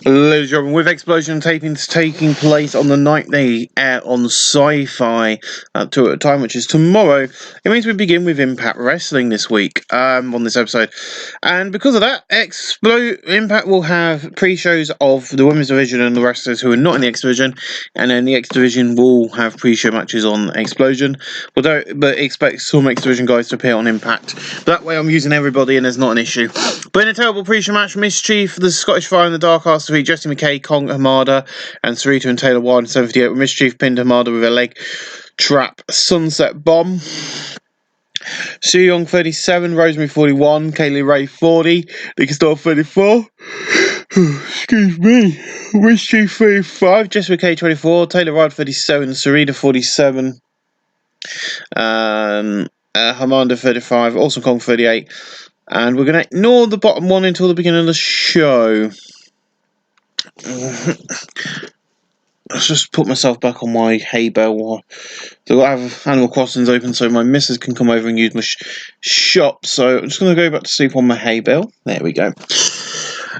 Ladies and gentlemen, with Explosion tapings taking place on the night they air on Sci-Fi at 2 at a time, which is tomorrow, it means we begin with Impact Wrestling this week on this episode. And because of that, Impact will have pre-shows of the Women's Division and the wrestlers who are not in the X Division, and then the X Division will have pre-show matches on Explosion, but expect some X Division guys to appear on Impact. That way I'm using everybody and there's not an issue. But in a terrible pre-show match, Mischief, the Scottish Fire and the Dark Arts defeat Jesse McKay, Kong Hamada, and Sarita and Taylor Wilde in 7:58, with Mischief pinned Hamada with a leg trap sunset bomb. Su Young 37, Rosemary 41, Kaylee Ray 40, Nikki Starr 34. Excuse me. Mischief 35, Jesse McKay 24, Taylor Wilde 37, Sarita 47. Hamada 35, Awesome Kong 38. And we're going to ignore the bottom one until the beginning of the show. Let's just put myself back on my hay bale. So I have Animal Crossings open so my missus can come over and use my shop. So I'm just going to go back to sleep on my hay bale. There we go.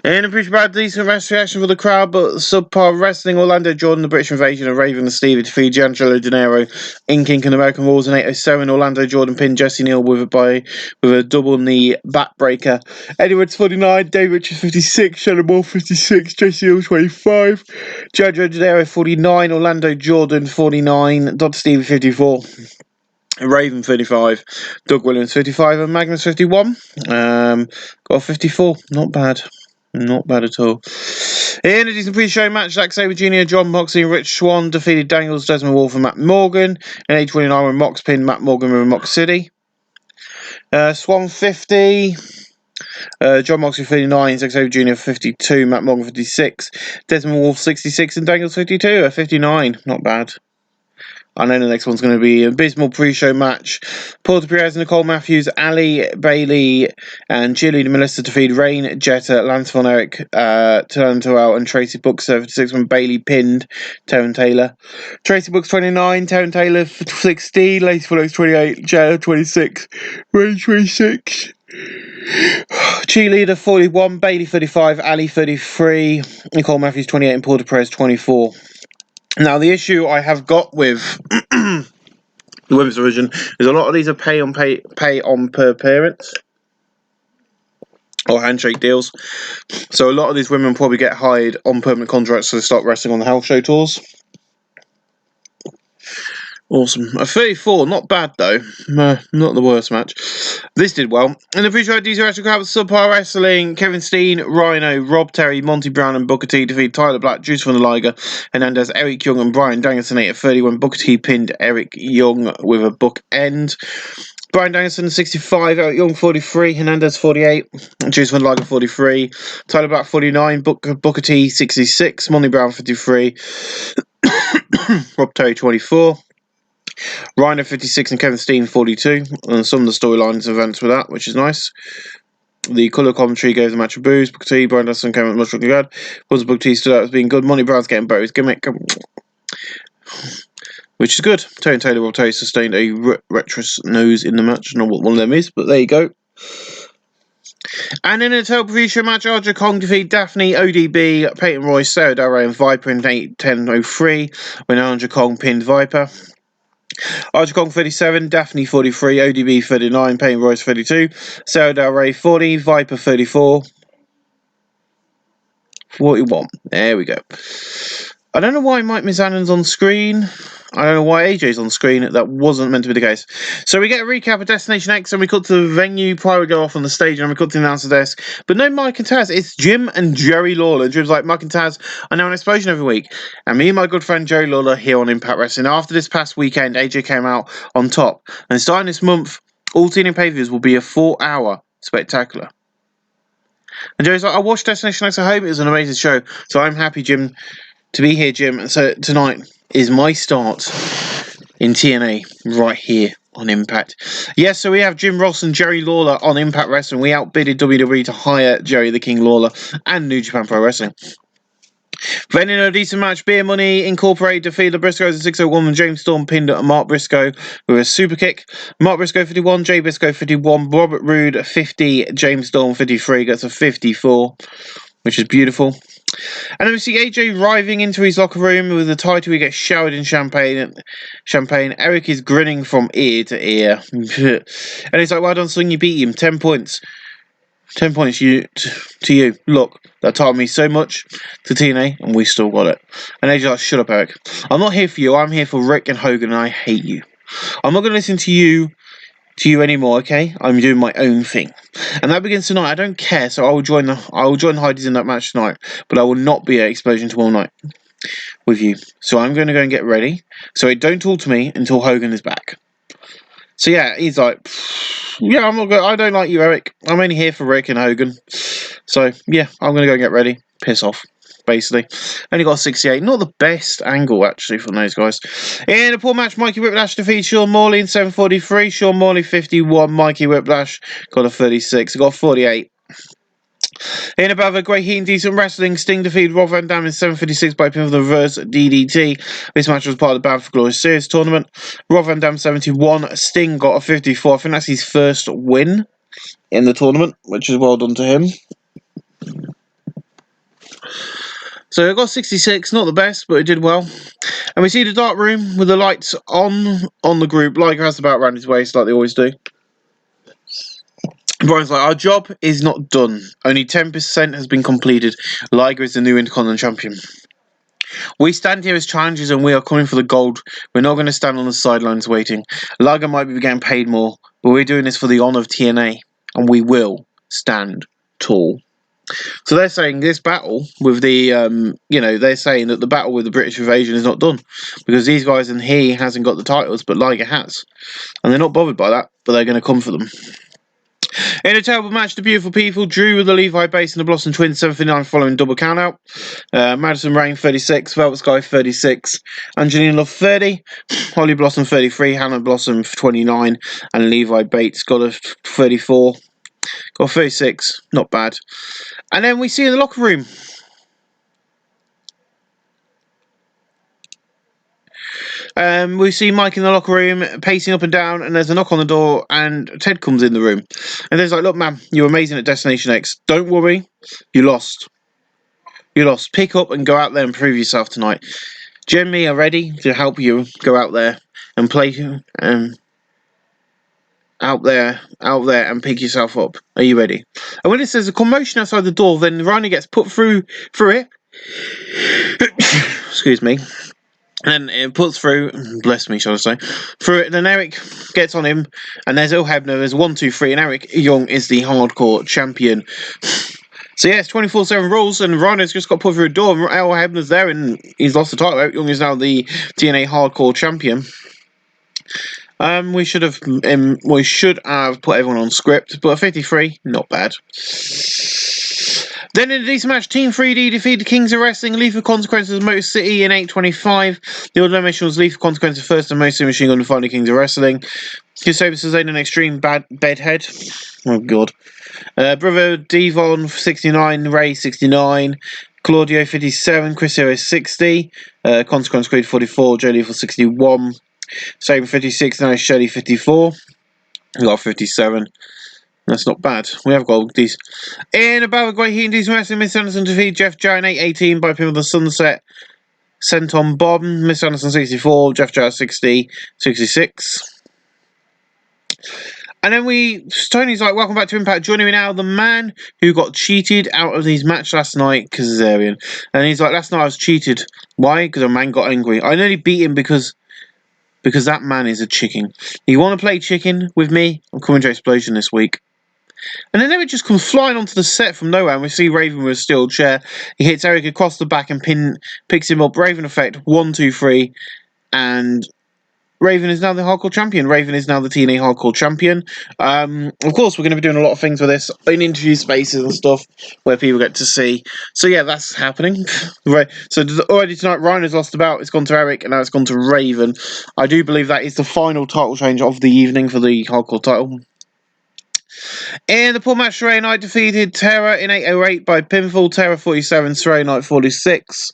In a pretty bad, decent reaction for the crowd, but subpar wrestling. Orlando Jordan, the British Invasion, and Raven and Stevie defeat Giancarlo De Niro, Ink and American Rules in 8:07. Orlando Jordan pinned Jesse Neal with a double knee backbreaker. Eddie Woods 49, Dave Richards 56, Shannon Moore 56, Jesse Neal 25, Giancarlo De Niro 49, Orlando Jordan 49, Dr. Stevie 54. Raven 55, Doug Williams 55, and Magnus 51. Got 54, not bad. Not bad at all. In a decent pre-show match, Zack Sabre Jr., John Moxley, and Rich Swann defeated Daniels, Desmond Wolfe, and Matt Morgan. In 8:29, when Mox pinned Matt Morgan with Mox City. Swann 50, John Moxley 59, Zack Sabre Jr. 52, Matt Morgan 56, Desmond Wolfe 66, and Daniels 52 59. Not bad. I know the next one's going to be an abysmal pre-show match. Porter Perez, Nicole Matthews, Ali Bailey, and Jillian Melissa defeat Rain, Jetta, Lance Von Erich, Tarantoel, and Tracy Brooks 76 when Bailey pinned Taryn Taylor. Tracy Brooks 29, Taryn Taylor 60, Lacey Felix 28, Jetta 26, Rain 26. Cheerleader 41, Bailey 35, Ali 33, Nicole Matthews 28, and Porter Perez 24. Now, the issue I have got with the Women's Division is a lot of these are pay on per appearance or handshake deals. So a lot of these women probably get hired on permanent contracts to start wrestling on the house show tours. Awesome. A 34, not bad though. Not the worst match. This did well. In the pre-show, DC Wrestling Crowd with Subpar Wrestling, Kevin Steen, Rhino, Rob Terry, Monty Brown, and Booker T defeat Tyler Black, Juice from the Liger, Hernandez, Eric Young, and Brian Danielson 8:30 when Booker T pinned Eric Young with a book end. Brian Danielson 65, Eric Young 43, Hernandez 48, Juice from the Liger 43, Tyler Black 49, Booker T 66, Monty Brown 53, Rob Terry 24. Rhino 56 and Kevin Steen 42, and some of the storylines events with that, which is nice. The colour commentary gave the match a boost. Booker T, Brian Danielson came out much looking good. Was Booker T stood out as being good. Monty Brown's getting better his gimmick, which is good. Terry Taylor, Rob Terry sustained a retrous nose in the match. I don't know what one of them is, but there you go. And in a terrible pre-show match, Aja Kong defeated Daphne, ODB, Peyton Royce, Sarah Darrow, and Viper in 8:10:03 when Aja Kong pinned Viper. Aja Kong 37, Daphne 43, ODB 39, Payne Royce 32, Sarah Del Rey 40, Viper 34, 41. There we go. I don't know why Mike Mizannon's on screen. I don't know why AJ's on screen. That wasn't meant to be the case. So we get a recap of Destination X, and we cut to the venue. Pyro go off on the stage, and we cut to the announcer desk. But no Mike and Taz. It's Jim and Jerry Lawler. Jim's like, Mike and Taz are now an Explosion every week. And me and my good friend Jerry Lawler here on Impact Wrestling. After this past weekend, AJ came out on top. And starting this month, all TNA pay-per-views will be a 4-hour spectacular. And Jerry's like, I watched Destination X at home. It was an amazing show. So I'm happy, Jim, to be here, Jim. And so tonight is my start in TNA right here on Impact. Yes, so we have Jim Ross and Jerry Lawler on Impact Wrestling. We outbidded WWE to hire Jerry the King Lawler and New Japan Pro Wrestling. Then in a decent match, Beer Money Incorporated defeated the Briscoes at 6:01 when James Storm pinned Mark Briscoe with a super kick. Mark Briscoe 51, Jay Briscoe 51, Robert Roode 50, James Storm 53, gets a 54. which is beautiful. And then we see AJ arriving into his locker room with the title. He gets showered in champagne. Eric is grinning from ear to ear. And he's like, well done, son, you beat him. 10 points. 10 points to you. Look, that taught me so much to TNA, and we still got it. And AJ's like, shut up, Eric. I'm not here for you. I'm here for Rick and Hogan, and I hate you. I'm not going to listen to you anymore, okay? I'm doing my own thing. And that begins tonight. I don't care, so I will join the Heidi's in that match tonight. But I will not be at Explosion tomorrow night with you. So I'm going to go and get ready. So don't talk to me until Hogan is back. So yeah, he's like, yeah, I'm not good. I don't like you, Eric. I'm only here for Rick and Hogan. So yeah, I'm going to go and get ready. Piss off. Basically, only got a 68. Not the best angle actually from those guys. In a poor match, Mikey Whiplash defeats Sean Morley in 7:43. Sean Morley 51. Mikey Whiplash got a 36. Got a 48. In above a great heat and decent wrestling, Sting defeated Rob Van Dam in 7:56 by pin for the reverse DDT. This match was part of the Bound for Glory Series tournament. Rob Van Dam 71. Sting got a 54. I think that's his first win in the tournament, which is well done to him. So I got 66, not the best, but it did well. And we see the dark room with the lights on the group. Liger has about around his waist like they always do. Brian's like, our job is not done. Only 10% has been completed. Liger is the new Intercontinental Champion. We stand here as challengers and we are coming for the gold. We're not going to stand on the sidelines waiting. Liger might be getting paid more, but we're doing this for the honour of TNA. And we will stand tall. So they're saying this battle with the, they're saying that the battle with the British invasion is not done. Because these guys and he hasn't got the titles, but Liger has. And they're not bothered by that, but they're going to come for them. In a terrible match, the Beautiful People drew with the Levi Bass and the Blossom Twins 7:59 following double countout. Madison Rain 36, Velvet Sky 36, Angelina Love 30, Holly Blossom 33, Hannah Blossom 29, and Levi Bates got a 34. Got 36, not bad. And then we see in the locker room. We see Mike in the locker room pacing up and down, and there's a knock on the door, and Ted comes in the room. And there's like, look, man, you're amazing at Destination X. Don't worry, you lost. You lost. Pick up and go out there and prove yourself tonight. Jen and me are ready to help you go out there and play out there and pick yourself up. Are you ready? And when it says a commotion outside the door, then Rhino gets put through it. Excuse me. And it puts through, bless me, shall I say, through it. Then Eric gets on him, and there's Il Hebner. There's 1, 2, 3, and Eric Young is the hardcore champion. So yeah, it's 24/7 rules, and Rhino's just got put through a door, and Il Hebner's there, and he's lost the title. Eric Young is now the TNA hardcore champion. We should have put everyone on script, but 53, not bad. Then in a decent match, Team 3D defeated Kings of Wrestling, Lethal Consequences, Motor City in 8:25. The order elimination was Lethal Consequences first and Motor City Machine Gun to finally Kings of Wrestling. Gustavus Suzanne an extreme bedhead. Oh god. Brother Devon 69, Ray 69, Claudio 57, Chris Hero 60, Consequence Creed 44, Joe Lethal 61, Saban 56, now Shelley 54. We got 57. That's not bad. We have got these. In a battle of great heat and decent wrestling, Miss Anderson defeated Jeff Jarrett 8:18 by pin of the Sunset. Sent on Bob. Miss Anderson 64, Jeff Jarrett 60, 66. And then Tony's like, welcome back to Impact. Joining me now, the man who got cheated out of his match last night, Kazarian. And he's like, last night I was cheated. Why? Because a man got angry. I nearly beat him because that man is a chicken. You want to play chicken with me? I'm coming to Explosion this week. And then Eric just comes flying onto the set from nowhere, and we see Raven with a steel chair. He hits Eric across the back and picks him up. Raven effect, 1, 2, 3, and Raven is now the hardcore champion. Raven is now the TNA hardcore champion. Of course, we're going to be doing a lot of things with this in interview spaces and stuff where people get to see. So yeah, that's happening. Right. So already tonight, Ryan has lost the bout. It's gone to Eric, and now it's gone to Raven. I do believe that is the final title change of the evening for the hardcore title. In the poor match, Saray Knight defeated Terra in 8:08 by pinfall. Terra 47, Saray Knight 46.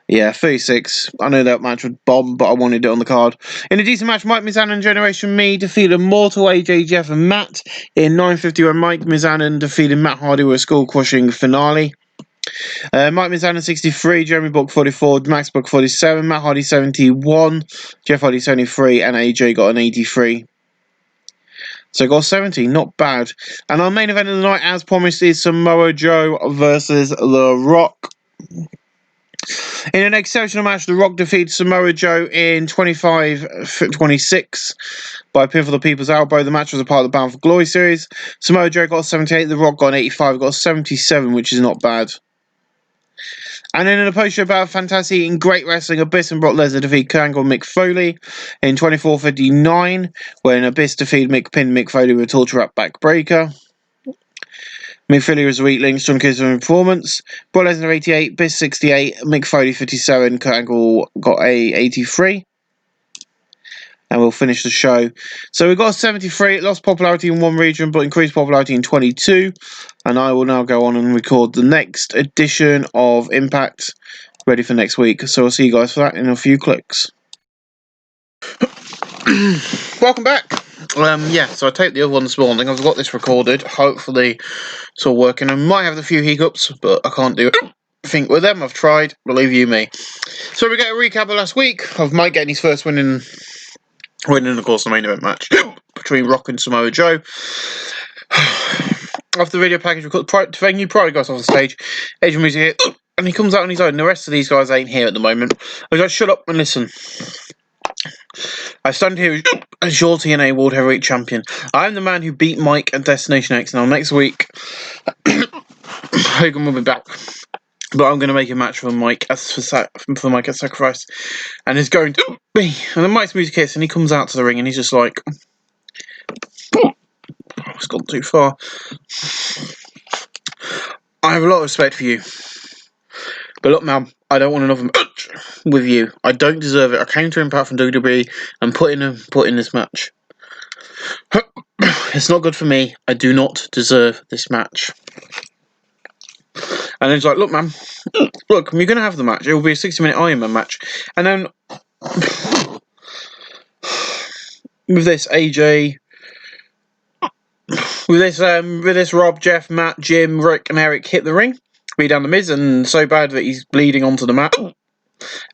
Yeah, 36. I know that match would bomb, but I wanted it on the card. In a decent match, Mike Mizanin and Generation Me defeated Mortal, AJ, Jeff, and Matt in 9:51. Mike Mizanin defeated Matt Hardy with a skull-crushing finale. Mike Mizanin 63, Jeremy Book 44, Max Book 47, Matt Hardy 71, Jeff Hardy 73, and AJ got an 83. So got 70, not bad. And our main event of the night, as promised, is Samoa Joe versus The Rock. In an exceptional match, The Rock defeated Samoa Joe in 25-26 by pin for the People's Elbow. The match was a part of the Bound for Glory series. Samoa Joe got 78, The Rock got an 85, got 77, which is not bad. And then in a post-show bout, fantastic and great wrestling, Abyss and Brock Lesnar defeat Kurt Angle and Mick Foley in 24-59, when Abyss defeated Mick Foley with a torture wrap backbreaker. Mick Foley was a weak link, strong kiss and performance. Brock Lesnar 88, Abyss 68, Mick Foley 57, Kurt Angle got a 83. And we'll finish the show. So we've got a 73. It lost popularity in one region, but increased popularity in 22. And I will now go on and record the next edition of Impact, ready for next week. So I'll see you guys for that in a few clicks. Welcome back. So I taped the other one this morning. I've got this recorded. Hopefully it's all working. I might have a few hiccups, but I can't do everything with them. I've tried, believe you me. So we get a recap of last week of Mike getting his first win in, of course, the main event match between Rock and Samoa Joe. After the video package, we got the new Pride guys off the stage. Asian music here, and he comes out on his own. The rest of these guys ain't here at the moment. I was like, shut up and listen. I stand here as your TNA World Heavyweight Champion. I am the man who beat Mike at Destination X. Now, next week, Hogan will be back. But I'm going to make a match for Mike at Sacrifice. And it's going to be. And then Mike's music hits, and he comes out to the ring, and he's just like, it's gone too far. I have a lot of respect for you. But look, man, I don't want another match with you. I don't deserve it. I came to Impact from WWE and put in this match. It's not good for me. I do not deserve this match. And then he's like, look, man, look, you're going to have the match. It will be a 60-minute Iron Man match. And then with this, AJ, with this, Rob, Jeff, Matt, Jim, Rick, and Eric hit the ring, beat down the Miz, and so bad that he's bleeding onto the mat.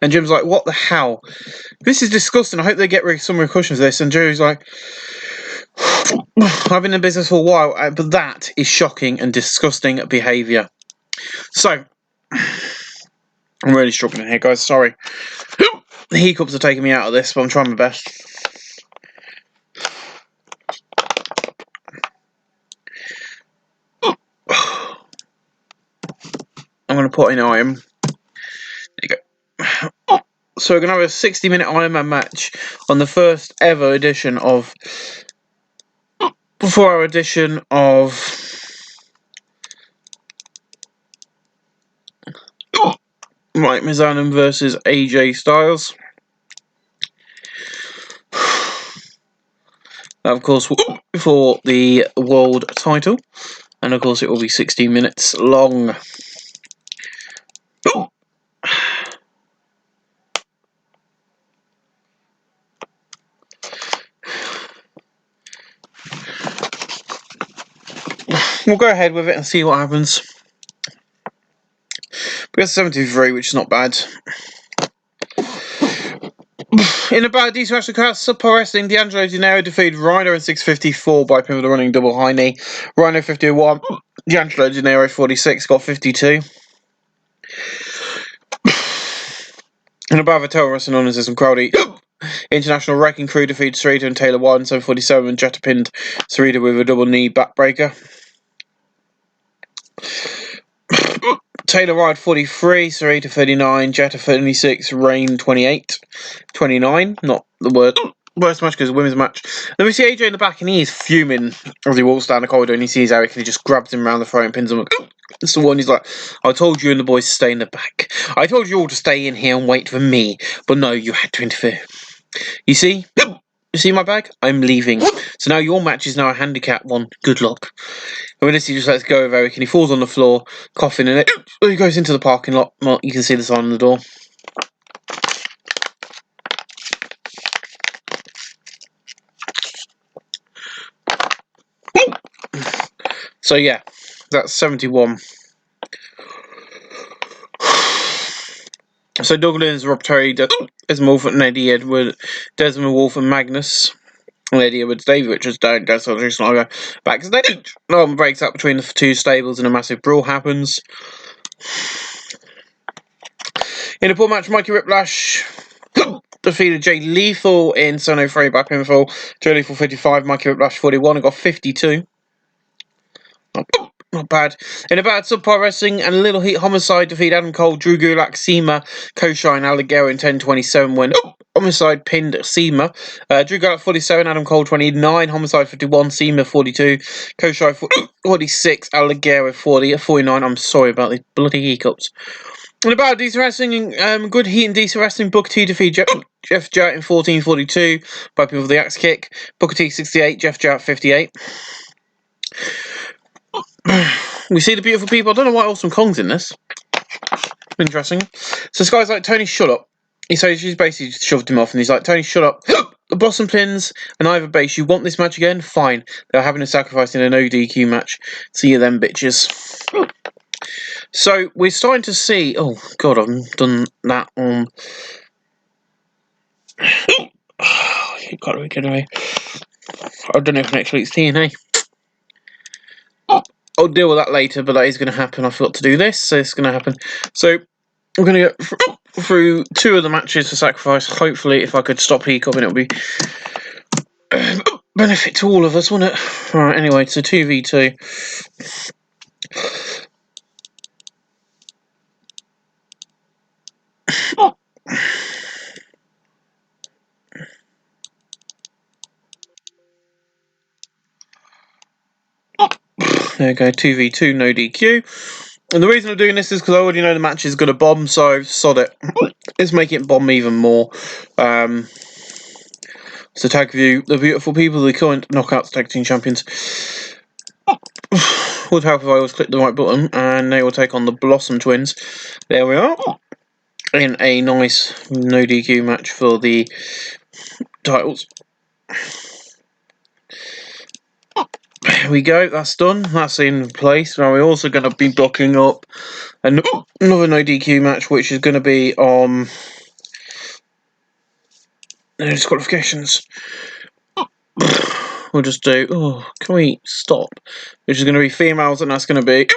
And Jim's like, what the hell? This is disgusting. I hope they get some repercussions for this. And Jerry's like, I've been in business for a while, but that is shocking and disgusting behaviour. So, I'm really struggling here, guys. Sorry. The hiccups are taking me out of this, but I'm trying my best. I'm going to put in Iron. There you go. So we're going to have a 60-minute Iron Man match on the first ever edition of... Before our edition of... Mike Mizanin versus AJ Styles. Of course, for the world title. And of course, it will be 60 minutes long. We'll go ahead with it and see what happens. We got 73, which is not bad. In about a decent match, the Super Wrestling, D'Angelo Dinero defeated Rhino in 6:54 by pin with a running double high knee. Rhino 51, D'Angelo Dinero 46, got 52. In about a Total Wrestling known as Crowdy, International Wrecking Crew defeated Sarita and Taylor Wilde in 7:47 and Jetta pinned Sarita with a double knee backbreaker. Taylor Wilde 43, Sarita 39, Jetta 36, Rain 28, 29, not the worst match because it's a women's match. Then we see AJ in the back and he is fuming as he walks down the corridor and he sees Eric and he just grabs him around the throat and pins him. It's the one he's like, I told you and the boys to stay in the back. I told you all to stay in here and wait for me, but no, you had to interfere. You see? You see my bag? I'm leaving. So now your match is now a handicap one. Good luck. And when he just lets go of Eric and he falls on the floor, coughing, and he goes into the parking lot. Well, you can see the sign on the door. So yeah, that's 71. So Douglas, Rob Terry, Desmond Wolf and Eddie Edward, Desmond Wolf and Magnus. And Eddie Edwards, David Richards don't. That's how Jason Liger backstage. Norman breaks up between the two stables and a massive brawl happens. In a poor match, Mikey Whiplash defeated Jay Lethal in Sono Frey by pinfall. Jay Lethal 55, Mikey Whiplash 41, and got 52. Not bad. In a bad subpar wrestling and a little heat, Homicide defeat Adam Cole, Drew Gulak, Seema, Koshai, and Alligator in 10:27 when Homicide pinned Seema. Drew Gulak 47, Adam Cole 29, Homicide 51, Seema 42, Koshai 46, Alligator 49. I'm sorry about these bloody hiccups. And about decent wrestling, good heat and decent wrestling. Booker T defeat Jeff Jarrett in 14:42 by people with the axe kick. Booker T 68, Jeff Jarrett 58. We see the beautiful people. I don't know why Awesome Kong's in this. Interesting. So this guy's like, Tony, shut up. He's basically just shoved him off, and he's like, Tony, shut up. The Blossom Pins and Ivor Base, you want this match again? Fine. They're having a sacrifice in an ODQ match. See you then, bitches. So we're starting to see. Oh God, I've done that on. You got to get away. I don't know if next week's TNA. I'll deal with that later, but that is going to happen. I forgot to do this, so it's going to happen. So we're going to go through two of the matches for Sacrifice. Hopefully, if I could stop Heacock, it would be benefit to all of us, wouldn't it? Alright, anyway, so 2v2. There we go, 2v2, no DQ. And the reason I'm doing this is because I already know the match is going to bomb, so sod it. Let's make it bomb even more. So tag view, the beautiful people, the current Knockouts Tag Team Champions. Would help if I always click the right button, and they will take on the Blossom Twins. There we are. In a nice no DQ match for the titles. There we go, that's done. That's in place. Now we're also going to be booking up another no DQ match, which is going to be on disqualifications. We'll just do. Oh, can we stop? Which is going to be females, and that's going to be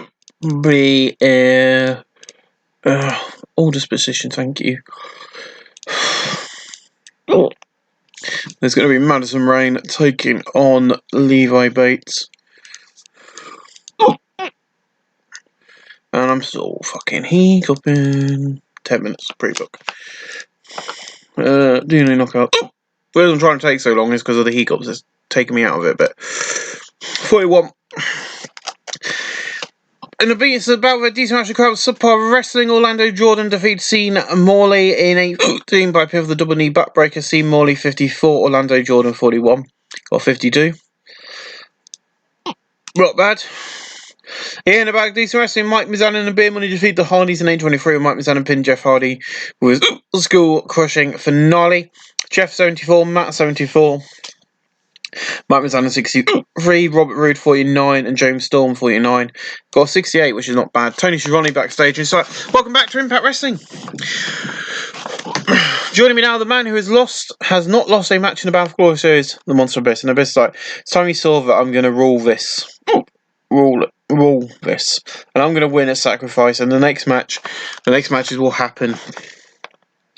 order position. Thank you. There's going to be Madison Rain taking on Levi Bates. And I'm still fucking hiccuping. 10 minutes pre-book. DNA knockout. The reason I'm trying to take so long is because of the hiccups. It's taking me out of it, but 41. In the beat, it's about a decent match of crowd subpar wrestling. Orlando Jordan defeats Sean Morley in a team by pin of the double knee backbreaker. Sean Morley 54, Orlando Jordan 41 or 52. Not bad. Here in the back, decent wrestling. Mike Mizanin and Beer Money defeat the Hardys in 8:23. And Mike Mizanin pinned Jeff Hardy with a school crushing finale. Jeff 74, Matt 74. Mike Mizanin 63, Robert Roode 49, and James Storm 49. Got 68, which is not bad. Tony Schiavone backstage. And so, welcome back to Impact Wrestling. Joining me now, the man who has not lost a match in the Battle of Glory series, the Monster Abyss. And Abyss like, it's time you saw that I'm going to rule this. Rule this. And I'm going to win a sacrifice. And the next matches will happen.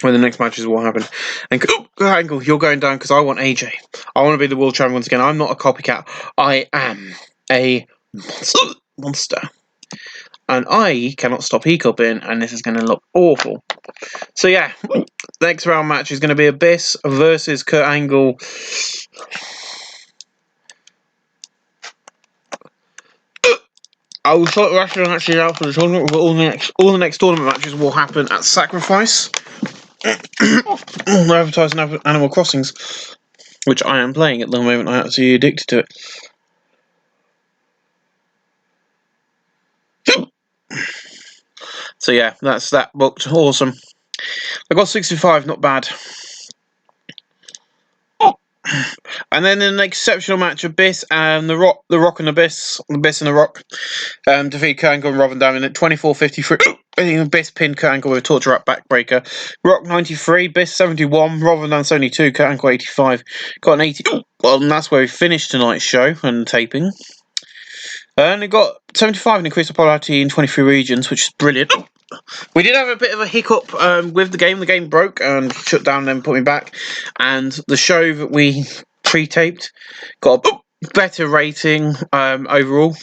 When the next matches will happen. And Angle, you're going down because I want AJ. I want to be the world champion once again. I'm not a copycat. I am a monster. And I cannot stop hiccuping, and this is going to look awful. So yeah, next round match is going to be Abyss versus Kurt Angle. I will sort the rest of the matches out for the tournament, but all the next tournament matches will happen at Sacrifice. Advertising Animal Crossings, which I am playing at the moment. I'm actually addicted to it. So yeah, that's that booked. Awesome. I got 65, not bad. And And then in an exceptional match, Abyss and The Rock and Abyss and The Rock defeat Kurt Angle and Rob Van Dam in at 24:53. Abyss pinned Kurt Angle with a torture up backbreaker. Rock 93, Abyss 71, Rob Van Dam 72, Kurt Angle 85. Got an 80. Well, and that's where we finished tonight's show and taping. And it got 75 and increased popularity in 23 regions, which is brilliant. We did have a bit of a hiccup with the game. The game broke and shut down and then put me back. And the show that we pre-taped got a better rating overall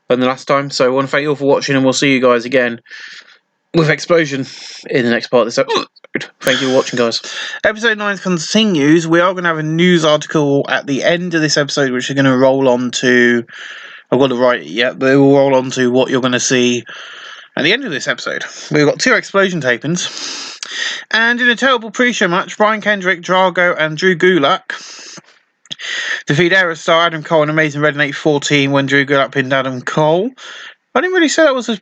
than the last time. So I want to thank you all for watching, and we'll see you guys again with Explosion in the next part of this episode. Thank you for watching, guys. Episode 9 continues. We are going to have a news article at the end of this episode, which is going to roll on to... I've got to write it yet, but it will roll on to what you're going to see at the end of this episode. We've got 2 Explosion tapings. And in a terrible pre-show match, Brian Kendrick, Drago, and Drew Gulak defeat Aerostar, Adam Cole, and Amazing Red in 8:14 when Drew Gulak pinned Adam Cole. I didn't really say that was a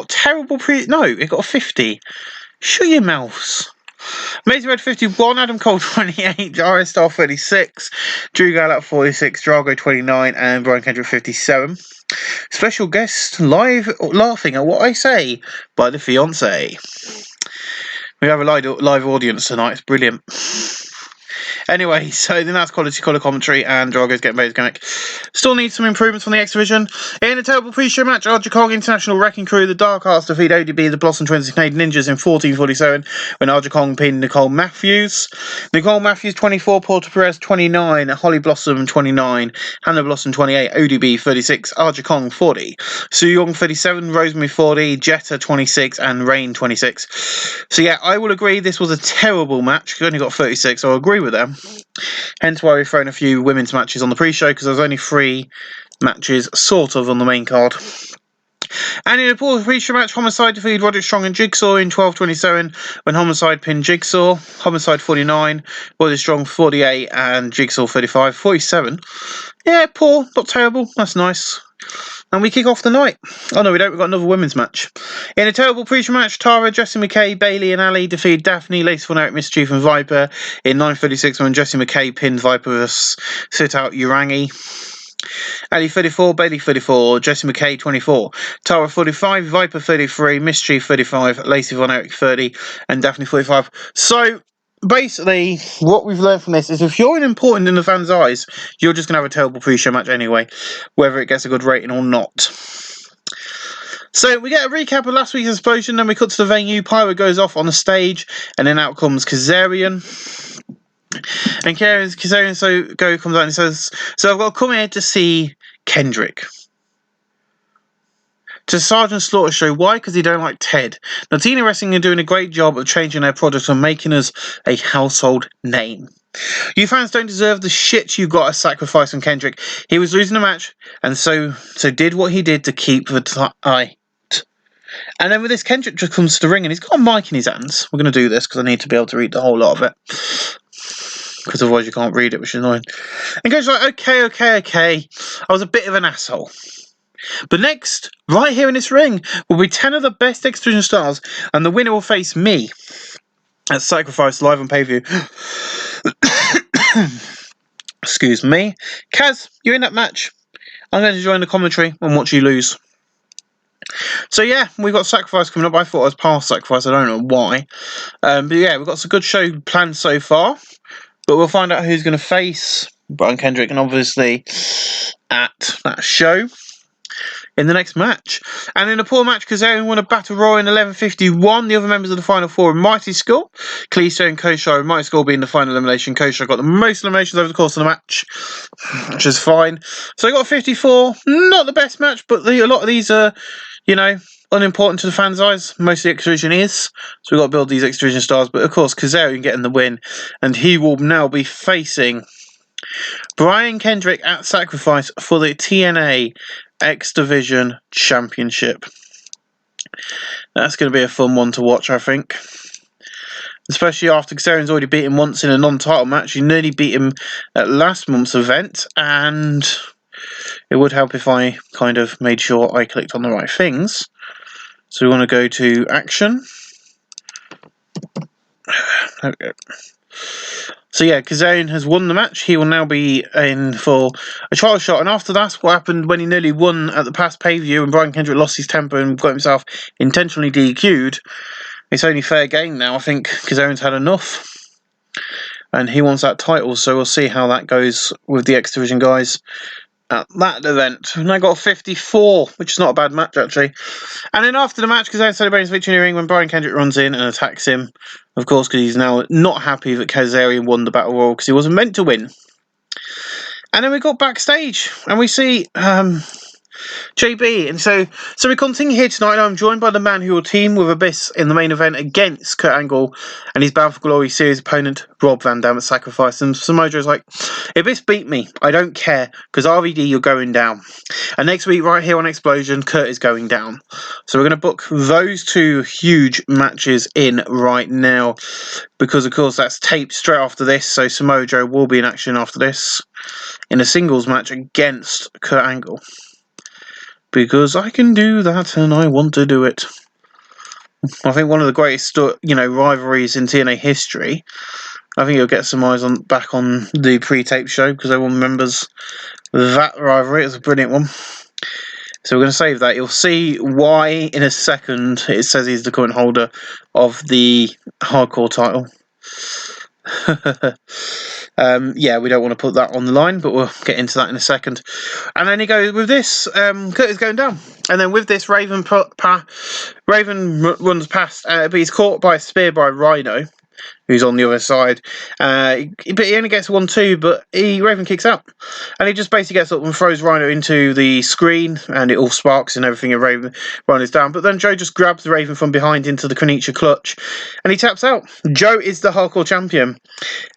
terrible No, it got a 50. Shut your mouths. Amazing Red 51, Adam Cole 28, Aerostar 36, Drew Gulak 46, Drago 29, and Brian Kendrick 57. Special guest live laughing at what I say by the fiance. We have a live audience tonight. It's brilliant. Anyway, so then that's quality colour commentary, and Drago's getting better gimmick. Still needs some improvements on the X Division. In a terrible pre-show match, our Kong International Wrecking Crew, the Dark Arts, defeat ODB, the Blossom Twins, and Canadian Ninjas in 14:47 when Arja Kong pinned Nicole Matthews. Nicole Matthews 24, Porter Perez 29, Holly Blossom 29, Hannah Blossom 28, ODB 36, Arja Kong 40, Su Young 37, Rosemary 40, Jetta 26, and Rain 26. So yeah, I will agree this was a terrible match. We only got 36, so I'll agree with them. Hence why we've thrown a few women's matches on the pre-show, because there's only 3 matches sort of on the main card. And in a poor pre-show match, Homicide defeated Roderick Strong and Jigsaw in 12:27 when Homicide pinned Jigsaw. Homicide 49, Roderick Strong 48, and Jigsaw 35. 47. Yeah, poor, not terrible. That's nice. And we kick off the night. Oh no, we don't. We've got another women's match. In a terrible pre-show match, Tara, Jessie McKay, Bailey, and Ali defeated Daphne, Lacey Von Erich, Mischief, and Viper in 9:36 when Jessie McKay pinned Viper with sit out Urangi. Ali 34, Bailey 34, Jessie McKay 24, Tara 45, Viper 33, Mischief 35, Lacey Von Erich 30, and Daphne 45. So basically, what we've learned from this is if you're important in the fans' eyes, you're just going to have a terrible pre-show match anyway, whether it gets a good rating or not. So we get a recap of last week's Explosion, then we cut to the venue, Pyro goes off on the stage, and then out comes Kazarian. And Kazarian comes out and says, so I've got to come here to see Kendrick. To Sergeant Slaughter show. Why? Because he don't like Ted. Now, TNA Wrestling are doing a great job of changing their product and making us a household name. You fans don't deserve the shit you got to sacrifice on Kendrick. He was losing the match, and so did what he did to keep the tight. And then with this, Kendrick just comes to the ring, and he's got a mic in his hands. We're going to do this because I need to be able to read the whole lot of it. Because otherwise you can't read it, which is annoying. And Kendrick's like, okay. I was a bit of an asshole. But next, right here in this ring, will be 10 of the best Explosion stars, and the winner will face me at Sacrifice live on pay-per-view. Excuse me. Kaz, you're in that match. I'm going to join the commentary and watch you lose. So yeah, we've got Sacrifice coming up. I thought I was past Sacrifice, I don't know why. But yeah, we've got some good show planned so far. But we'll find out who's going to face Brian Kendrick, and obviously at that show in the next match. And in a poor match, Kazarian won a Battle Royal in 11:51. The other members of the Final Four were Mighty Skull, Kalisto, and Koshai. Mighty Skull being the final elimination. Koshai got the most eliminations over the course of the match, which is fine. So I got 54. Not the best match, but a lot of these are, unimportant to the fans' eyes. Most of the X-Division is. So we've got to build these X-Division stars. But of course, Kazarian getting the win. And he will now be facing Brian Kendrick at Sacrifice for the TNA X-Division Championship. That's going to be a fun one to watch, I think. Especially after Kazarian's already beat him once in a non-title match. He nearly beat him at last month's event. And it would help if I kind of made sure I clicked on the right things. So we want to go to action. There we go. So yeah, Kazarian has won the match. He will now be in for a trial shot. And after that's what happened when he nearly won at the past pay-per-view and Brian Kendrick lost his temper and got himself intentionally DQ'd. It's only fair game now. I think Kazarian's had enough. And he wants that title, so we'll see how that goes with the X Division guys at that event. And I got 54, which is not a bad match, actually. And then after the match, Kazarian celebrates his victory in the ring when Brian Kendrick runs in and attacks him. Of course, because he's now not happy that Kazarian won the Battle Royal because he wasn't meant to win. And then we got backstage, and we see JB, and so we continue here tonight. I'm joined by the man who will team with Abyss in the main event against Kurt Angle and his Bound for Glory series opponent Rob Van Dam at Sacrifice. And Samoa Joe's like, Abyss beat me, I don't care, because RVD, you're going down. And next week, right here on Explosion, Kurt is going down. So we're going to book those two huge matches in right now, because of course that's taped straight after this. So Samoa Joe will be in action after this in a singles match against Kurt Angle. Because I can do that and I want to do it. I think one of the greatest, rivalries in TNA history. I think you'll get some eyes back on the pre-tape show because everyone remembers that rivalry. It was a brilliant one. So we're going to save that. You'll see why in a second it says he's the current holder of the hardcore title. Yeah, we don't want to put that on the line, but we'll get into that in a second. And then he goes, with this, Kurt is going down. And then with this, Raven runs past, but he's caught by a spear by Rhino, who's on the other side. But he only gets 1-2, but Raven kicks out. And he just basically gets up and throws Rhino into the screen, and it all sparks and everything, and Rhino's down. But then Joe just grabs the Raven from behind into the Konichiwa clutch, and he taps out. Joe is the hardcore champion.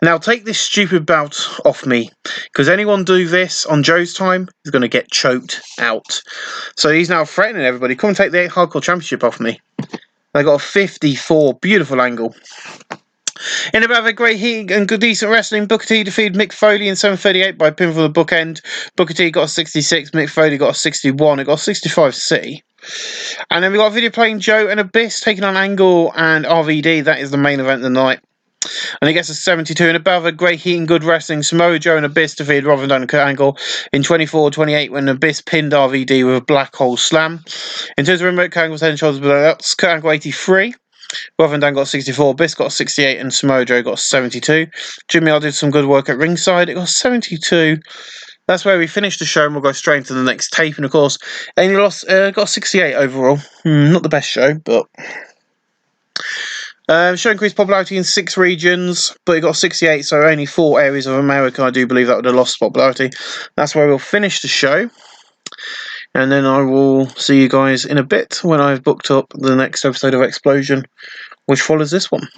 Now take this stupid bout off me, because anyone do this on Joe's time is going to get choked out. So he's now threatening everybody, come and take the hardcore championship off me. They got a 54, beautiful angle. In about a great heat and good decent wrestling, Booker T defeated Mick Foley in 7:38 by pinfall of the bookend. Booker T got a 66, Mick Foley got a 61, it got a 65C. And then we got a video playing Joe and Abyss taking on Angle and RVD. That is the main event of the night. And it gets a 72. And above a great heat and good wrestling, Samoa Joe and Abyss defeated Rob Van Dam and Kurt Angle in 24-28 when Abyss pinned RVD with a black hole slam. In terms of remote, Kurt Angle's head and shoulders below, that's Kurt Angle 83. Rob Van Dam got 64, Abyss got 68, and Samoa Joe got 72. Jimmy R did some good work at ringside. It got 72. That's where we finished the show, and we'll go straight into the next tape. And of course, Amy got 68 overall. Not the best show, but show increased popularity in 6 regions, but it got 68, so only 4 areas of America. I do believe that would have lost popularity. That's where we'll finish the show. And then I will see you guys in a bit when I've booked up the next episode of Explosion, which follows this one.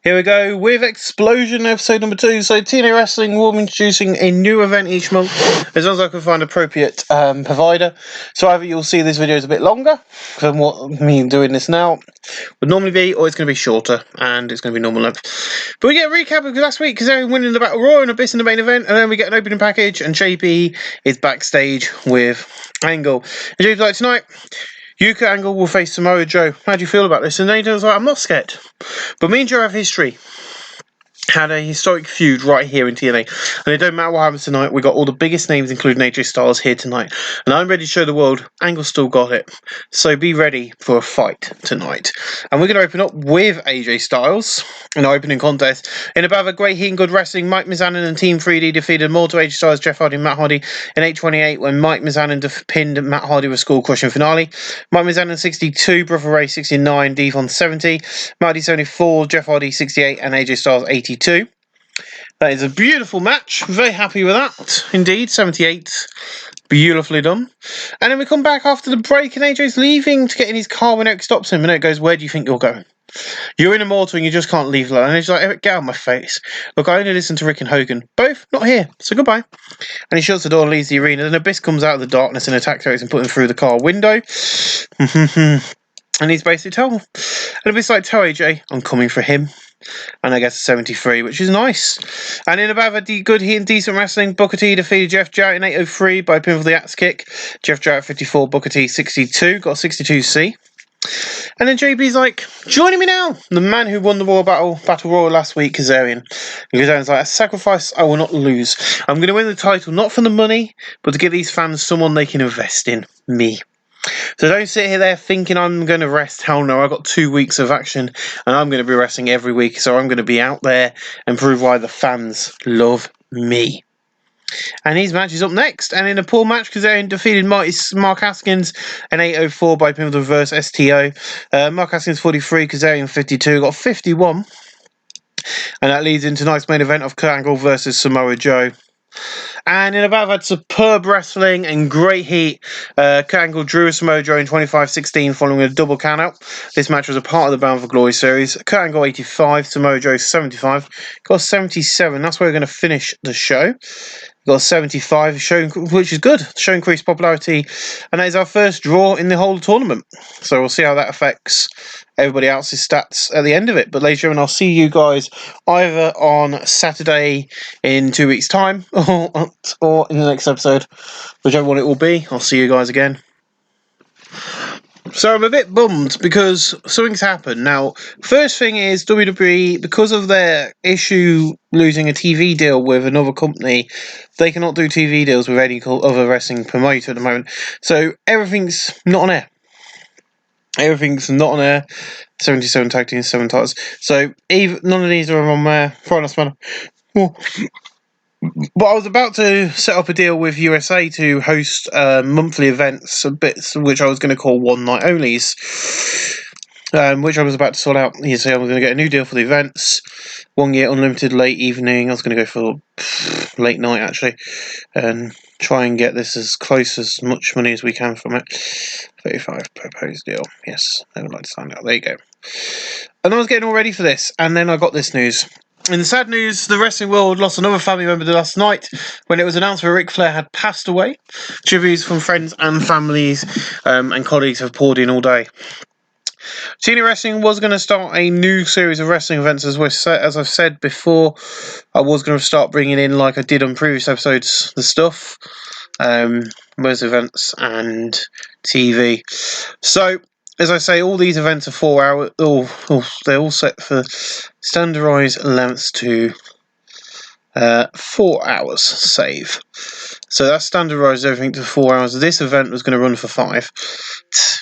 Here we go with Explosion episode number 2. So TNA Wrestling will be introducing a new event each month, as long as I can find an appropriate provider. So either you'll see this video is a bit longer than what me doing this now would normally be, or it's going to be shorter and it's going to be normal length. But we get a recap of last week because they're winning the Battle Royal and Abyss in the main event, and then we get an opening package and JP is backstage with Angle. And JP's like, tonight Yuka Angle will face Samoa Joe. How do you feel about this? And Nathan's like, I'm not scared. But me and Joe have history. Had a historic feud right here in TNA. And it don't matter what happens tonight, we got all the biggest names, including AJ Styles, here tonight. And I'm ready to show the world Angle still got it. So be ready for a fight tonight. And we're going to open up with AJ Styles in our opening contest. In about a great heat and good wrestling, Mike Mizanin and Team 3D defeated Mortal, AJ Styles, Jeff Hardy and Matt Hardy in 8:28 when Mike Mizanin pinned Matt Hardy with a skull-crushing finale. Mike Mizanin 62, Brother Ray 69, Devon 70, Matt Hardy 74, Jeff Hardy 68 and AJ Styles 82. That is a beautiful match. Very happy with that. Indeed, 78. Beautifully done. And then we come back after the break and AJ's leaving to get in his car when Eric stops him. And Eric goes, where do you think you're going? You're in Immortal and you just can't leave alone. And he's like, Eric, get out of my face. Look, I only listen to Rick and Hogan. Both not here. So goodbye. And he shuts the door and leaves the arena. Then Abyss comes out of the darkness and attacks Eric and puts him through the car window. And he's basically and Abyss like, tell AJ, I'm coming for him. And I guess 73, which is nice. And in about a good heat and decent wrestling, Booker T defeated Jeff Jarrett in 8:03 by pinfall the axe kick. Jeff Jarrett 54, Booker T 62, got a 62C. And then JB's like, joining me now, the man who won the Royal Battle Royal last week, Kazarian. And Kazarian's like, a sacrifice I will not lose. I'm going to win the title, not for the money, but to give these fans someone they can invest in, me. So don't sit here there thinking I'm going to rest. Hell no, I've got 2 weeks of action, and I'm going to be resting every week, so I'm going to be out there and prove why the fans love me. And his match is up next. And in a poor match, Kazarian defeated Mark Haskins an 8:04 by pinfall reverse STO. Mark Haskins 43, Kazarian 52, got 51. And that leads into tonight's main event of Kurt Angle versus Samoa Joe. And in a battle, had superb wrestling and great heat. Kurt Angle drew Samoa Joe in 25-16 following a double count-out. This match was a part of the Bound for Glory series. Kurt Angle 85, Samoa Joe 75, got 77. That's where we're going to finish the show. Got 75, which is good. Show increased popularity, and that is our first draw in the whole tournament. So we'll see how that affects everybody else's stats at the end of it. But ladies and gentlemen, I'll see you guys either on Saturday in 2 weeks' time or in the next episode, whichever one it will be. I'll see you guys again. So I'm a bit bummed because something's happened. Now, first thing is WWE, because of their issue losing a TV deal with another company, they cannot do TV deals with any other wrestling promoter at the moment. So everything's not on air. Everything's not on air. 77 tag teams, 7 titles. So none of these are on there. Friday Night SmackDown. But I was about to set up a deal with USA to host monthly events, bits which I was going to call one night onlys, which I was about to sort out. You see, I was going to get a new deal for the events. 1 year unlimited late evening. I was going to go for late night actually, and try and get this as close as much money as we can from it. 35 proposed deal. Yes, they would like to sign out. There you go. And I was getting all ready for this, and then I got this news. In the sad news, the wrestling world lost another family member last night when it was announced that Ric Flair had passed away. Tributes from friends and families and colleagues have poured in all day. TNA Wrestling was going to start a new series of wrestling events, as I've said before. I was going to start bringing in, like I did on previous episodes, the stuff, most events and TV. So, as I say, all these events are 4 hours. They're all set for standardized lengths to 4 hours save. So that's standardized everything to 4 hours. This event was going to run for 5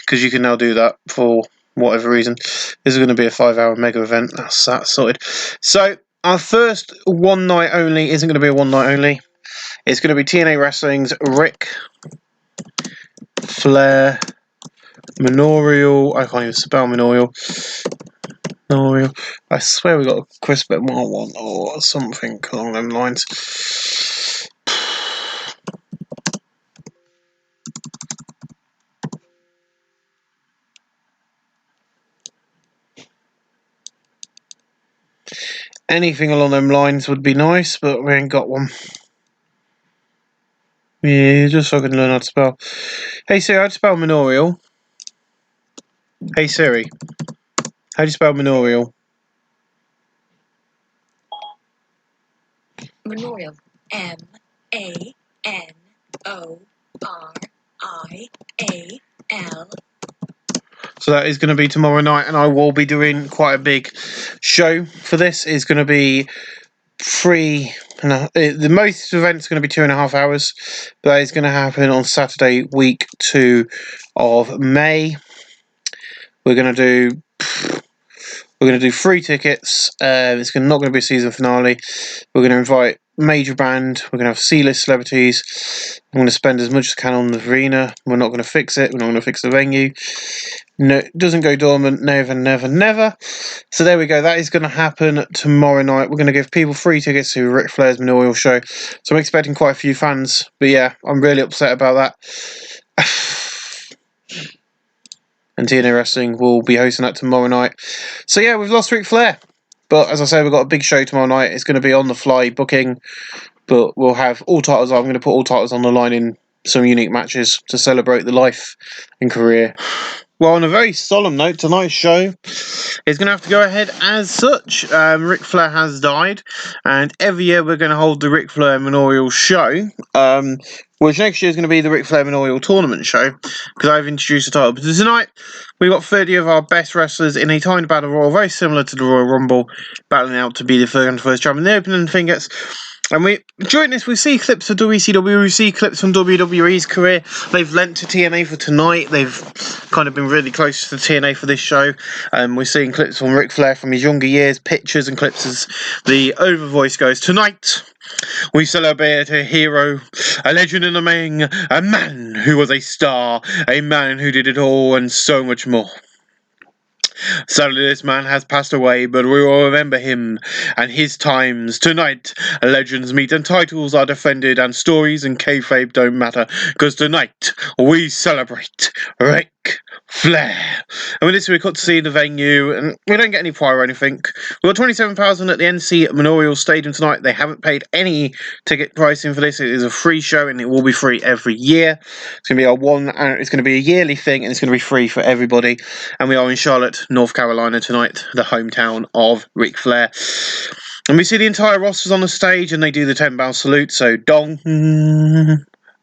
because you can now do that for whatever reason. This is going to be a 5-hour mega event. That's that sorted. So our first one night only isn't going to be a one night only. It's going to be TNA Wrestling's Ric Flair Memorial. I can't even spell Memorial. I swear we got a Chris Benoit one or something along them lines. Anything along them lines would be nice, but we ain't got one. Yeah, just so I can learn how to spell. Hey Siri, how do you spell Memorial? Hey Siri, how do you spell Memorial? Memorial. M-A-N-O-R-I-A-L. So that is going to be tomorrow night, and I will be doing quite a big show for this. It's going to be the most event's going to be 2.5 hours. That is going to happen on Saturday, week 2 of May. We're going to do free tickets. It's not going to be a season finale. We're going to invite major band. We're going to have C-list celebrities. I'm going to spend as much as I can on the arena. We're not going to fix it. We're not going to fix the venue. No, it doesn't go dormant. Never, never, never. So there we go. That is going to happen tomorrow night. We're going to give people free tickets to Ric Flair's Memorial show. So I'm expecting quite a few fans. But yeah, I'm really upset about that. And TNA Wrestling will be hosting that tomorrow night. So yeah, we've lost Ric Flair. But as I say, we've got a big show tomorrow night. It's going to be on the fly booking. But we'll have all titles. I'm going to put all titles on the line in some unique matches to celebrate the life and career. Well, on a very solemn note, tonight's show is going to have to go ahead as such. Ric Flair has died, and every year we're going to hold the Ric Flair Memorial Show, which next year is going to be the Ric Flair Memorial Tournament Show, because I've introduced the title. But tonight, we've got 30 of our best wrestlers in a tiny battle royal, very similar to the Royal Rumble, battling out to be the first champion. The opening thing gets... And during this, we see clips of WCW, we see clips from WWE's career. They've lent to TNA for tonight. They've kind of been really close to TNA for this show. We're seeing clips from Ric Flair from his younger years, pictures and clips as the over voice goes, "Tonight, we celebrate a hero, a legend in the making, a man who was a star, a man who did it all and so much more. Sadly, this man has passed away, but we will remember him and his times. Tonight, legends meet and titles are defended and stories and kayfabe don't matter, because tonight we celebrate Ric Flair." And with this, we got to see the venue, and we don't get any prior or anything. We've got 27,000 at the NC Memorial Stadium tonight. They haven't paid any ticket pricing for this. It is a free show, and it will be free every year. It's going to be a yearly thing, and it's going to be free for everybody. And we are in Charlotte, North Carolina tonight, the hometown of Ric Flair. And we see the entire rosters on the stage, and they do the 10-bow salute. So dong,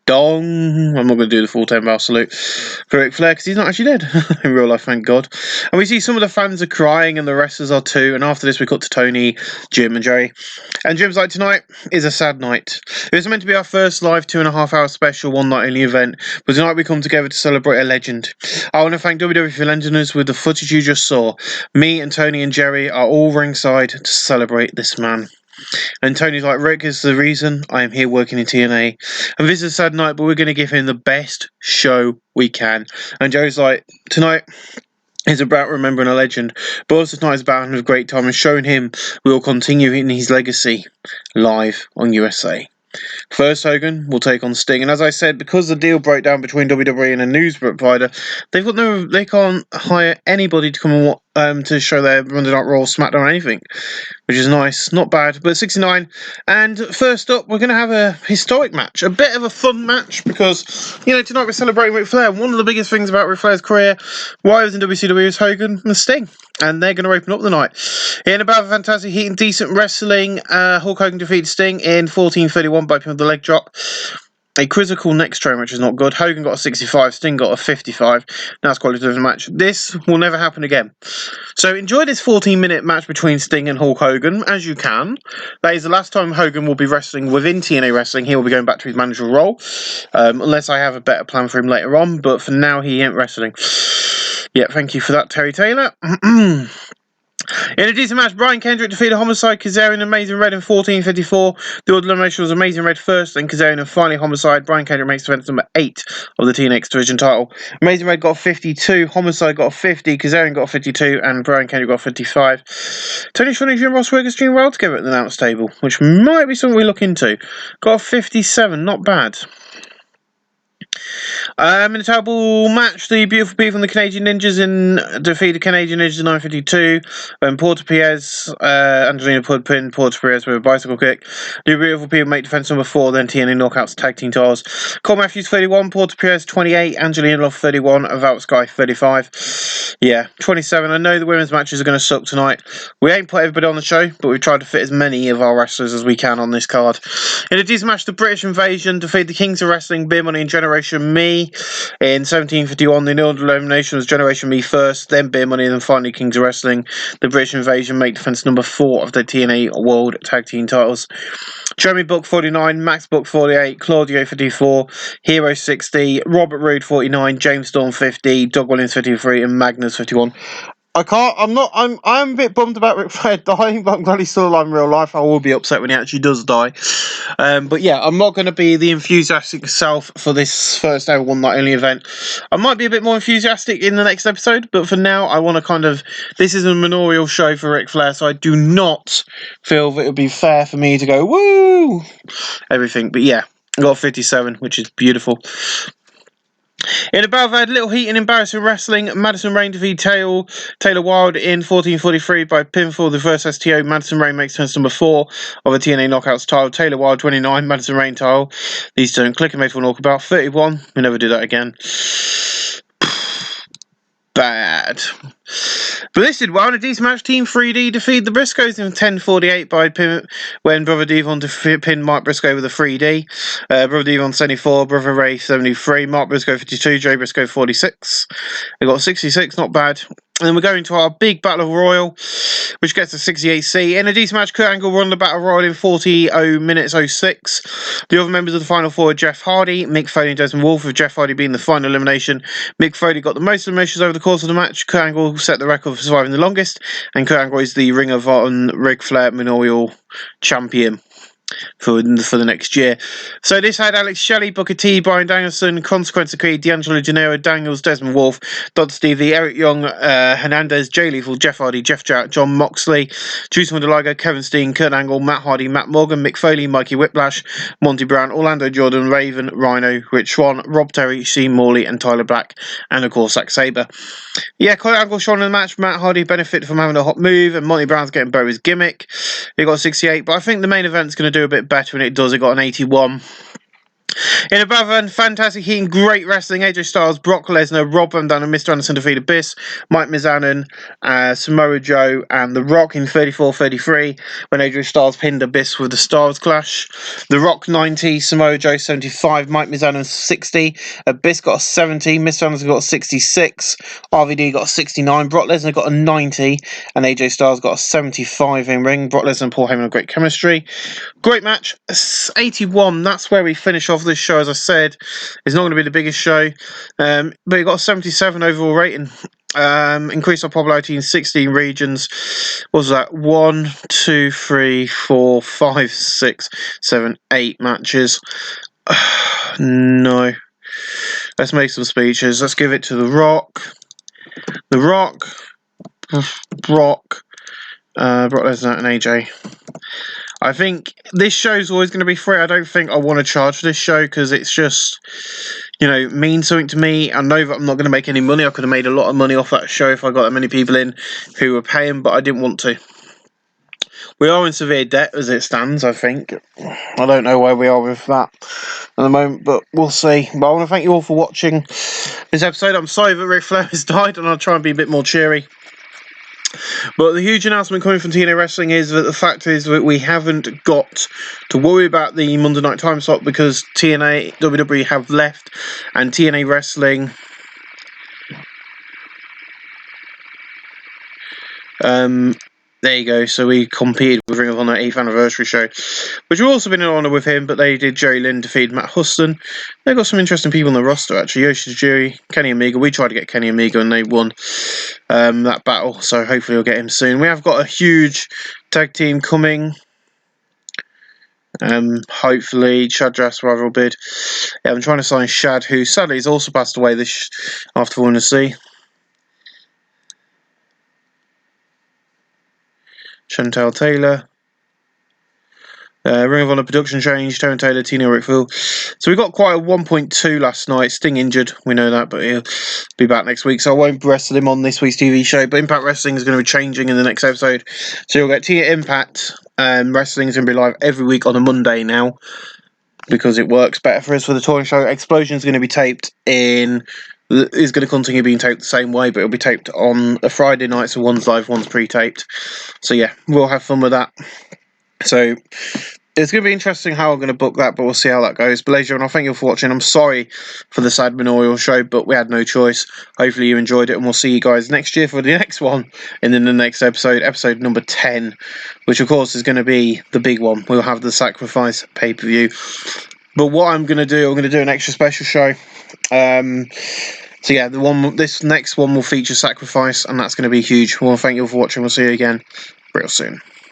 dong. I'm not going to do the full 10-bow salute for Ric Flair because he's not actually dead in real life, thank God. And we see some of the fans are crying, and the wrestlers are too. And after this, we cut to Tony, Jim, and Jerry. And Jim's like, "Tonight is a sad night. It was meant to be our first live 2.5-hour special, one night only event, but tonight we come together to celebrate a legend. I want to thank WWE for lending us with the footage you just saw. Me and Tony and Jerry are all ringside to celebrate this man." And Tony's like, "Rick is the reason I am here working in TNA. And this is a sad night, but we're going to give him the best show we can." And Joe's like, "Tonight is about remembering a legend, but also tonight is about having a great time and showing him we will continue in his legacy live on USA. First, Hogan will take on Sting." And as I said, because the deal broke down between WWE and a news provider, they can't hire anybody to come and to show their Monday Night Raw, SmackDown, or anything, which is nice, not bad. But 69, and first up, we're going to have a historic match, a bit of a fun match, because tonight we're celebrating Ric Flair. One of the biggest things about Ric Flair's career, why he was in WCW, is Hogan and Sting, and they're going to open up the night. In about fantastic heat and decent wrestling, Hulk Hogan defeated Sting in 14:31 by pin with the leg drop. A critical neck strain, which is not good. Hogan got a 65, Sting got a 55. Now it's quite a different match. This will never happen again. So enjoy this 14-minute match between Sting and Hulk Hogan, as you can. That is the last time Hogan will be wrestling within TNA Wrestling. He will be going back to his manager role, unless I have a better plan for him later on. But for now, he ain't wrestling. Yeah, thank you for that, Terry Taylor. In a decent match, Brian Kendrick defeated Homicide, Kazarian, and Amazing Red in 14:54. The order elimination was Amazing Red first, then Kazarian, and finally Homicide. Brian Kendrick makes defense number 8 of the TNA X Division title. Amazing Red got 52, Homicide got 50, Kazarian got 52, and Brian Kendrick got 55. Tony Schiavone and Ross work extremely well together at the announce table, which might be something we look into. Got 57, not bad. In a terrible match, the Beautiful People and the Canadian Ninjas defeated Canadian Ninjas in 9:52. Porter Perez, Angelina pin Porter Perez with a bicycle kick. The Beautiful People make defense number 4, then TNA Knockouts tag team titles. Cole Matthews 31, Porter Perez 28, Angelina Love 31, About Sky 35. Yeah, 27. I know the women's matches are going to suck tonight. We ain't put everybody on the show, but we've tried to fit as many of our wrestlers as we can on this card. In a decent match, the British Invasion defeated the Kings of Wrestling, Beer Money, and Generation Me. In 17:51, the order elimination was Generation Me first, then Beer Money, and then finally Kings of Wrestling. The British Invasion make defense number 4 of the TNA World Tag Team titles. Jeremy Buck 49, Max Buck 48, Claudio 54, Hero 60, Robert Roode 49, James Storm 50, Doug Williams 53, and Magnus 51. I'm a bit bummed about Ric Flair dying, but I'm glad he's still alive in real life. I will be upset when he actually does die. But yeah, I'm not going to be the enthusiastic self for this first ever one night only event. I might be a bit more enthusiastic in the next episode, but for now, I want to this is a memorial show for Ric Flair, so I do not feel that it would be fair for me to go, woo, everything. But yeah, I got 57, which is beautiful. In a battle that had little heat and embarrassing wrestling, Madison Rayne defeated Taylor Wilde in 14:43 by pinfall. The first STO, Madison Rayne makes turns number 4 of the TNA Knockouts title. Taylor Wilde 29, Madison Rayne title. These don't click and made for an walkabout 31. We never do that again. bad. But this did well in a decent match. Team 3D defeated the Briscoes in 10:48 by pin when Brother Devon pinned Mark Briscoe with a 3D. Brother Devon 74, Brother Ray 73, Mark Briscoe 52, Jay Briscoe 46. They got 66, not bad. And then we're going to our big Battle Royal, which gets a 68C. In a decent match, Kurt Angle won the Battle Royal in 40 minutes 06. The other members of the Final Four were Jeff Hardy, Mick Foley and Desmond Wolfe, with Jeff Hardy being the final elimination. Mick Foley got the most eliminations over the course of the match. Kurt Angle set the record for surviving the longest, and Kurt Angle is the Ring of Honor Ric Flair Memorial Champion for the next year. So this had Alex Shelley, Booker T, Bryan Danielson, Consequence of Creed, D'Angelo Gennaro, Daniels, Desmond Wolfe, Dodd Stevie, Eric Young, Hernandez, Jay Lethal, Jeff Hardy, Jeff Jarrett, John Moxley, Jason Liger, Kevin Steen, Kurt Angle, Matt Hardy, Matt Morgan, Mick Foley, Mikey Whiplash, Monty Brown, Orlando Jordan, Raven, Rhino, Rich Swann, Rob Terry, Shane Morley, and Tyler Black, and of course Zack Sabre. Yeah, Kurt Angle shone in the match. Matt Hardy benefited from having a hot move, and Monty Brown's getting better with his gimmick. He got 68, but I think the main event's going to do a bit better, and it does. It got an 81. In above and fantastic heat and great wrestling, AJ Styles, Brock Lesnar, Rob Van Dam and Mr. Anderson defeated Abyss, Mike Mizanin, Samoa Joe and The Rock in 34-33 when AJ Styles pinned Abyss with the Styles Clash. The Rock 90, Samoa Joe 75, Mike Mizanin 60, Abyss got a 70, Mr. Anderson got a 66, RVD got a 69, Brock Lesnar got a 90 and AJ Styles got a 75 in ring. Brock Lesnar and Paul Heyman have great chemistry. Great match. 81, that's where we finish off this show. As I said, it's not going to be the biggest show, but it got a 77 overall rating. Increased our popularity in 16 regions. What was that? 1, 2, 3, 4, 5, 6, 7, 8 matches. No. Let's make some speeches. Let's give it to The Rock. The Rock, Brock Lesnar and AJ. I think this show's always going to be free. I don't think I want to charge for this show because it's just, means something to me. I know that I'm not going to make any money. I could have made a lot of money off that show if I got that many people in who were paying, but I didn't want to. We are in severe debt as it stands, I think. I don't know where we are with that at the moment, but we'll see. But I want to thank you all for watching this episode. I'm sorry that Ric Flair has died, and I'll try and be a bit more cheery. But the huge announcement coming from TNA Wrestling is that the fact is that we haven't got to worry about the Monday night time slot because TNA WWE have left and TNA Wrestling there you go. So we competed with Ring of Honor 8th anniversary show, which we've also been in honour with him, but they did Jerry Lynn defeat Matt Huston. They've got some interesting people on the roster, actually. Yoshi Tajiri, Kenny Omega. We tried to get Kenny Omega and they won that battle, so hopefully we'll get him soon. We have got a huge tag team coming. Hopefully Shad Jasper will bid. Yeah, I'm trying to sign Shad, who sadly has also passed away this after Women to See. Chantal Taylor. Ring of Honor production change, Taryn Taylor, Tina Rickville. So we got quite a 1.2 last night. Sting injured, we know that, but he'll be back next week. So I won't wrestle him on this week's TV show. But Impact Wrestling is going to be changing in the next episode. So you'll get TNA Impact Wrestling is going to be live every week on a Monday now because it works better for us for the touring show. Explosion is going to be taped is going to continue being taped the same way, but it'll be taped on a Friday night, so one's live, one's pre-taped. So yeah, we'll have fun with that. So it's going to be interesting how I'm going to book that, but we'll see how that goes. But ladies and gentlemen, I thank you all for watching. I'm sorry for the sad memorial show, but we had no choice. Hopefully you enjoyed it, and we'll see you guys next year for the next one, and then the next episode number 10, which of course is going to be the big one. We'll have the Sacrifice pay-per-view. But what I'm going to do an extra special show. So yeah, this next one will feature Sacrifice, and that's going to be huge. Well, thank you all for watching. We'll see you again real soon.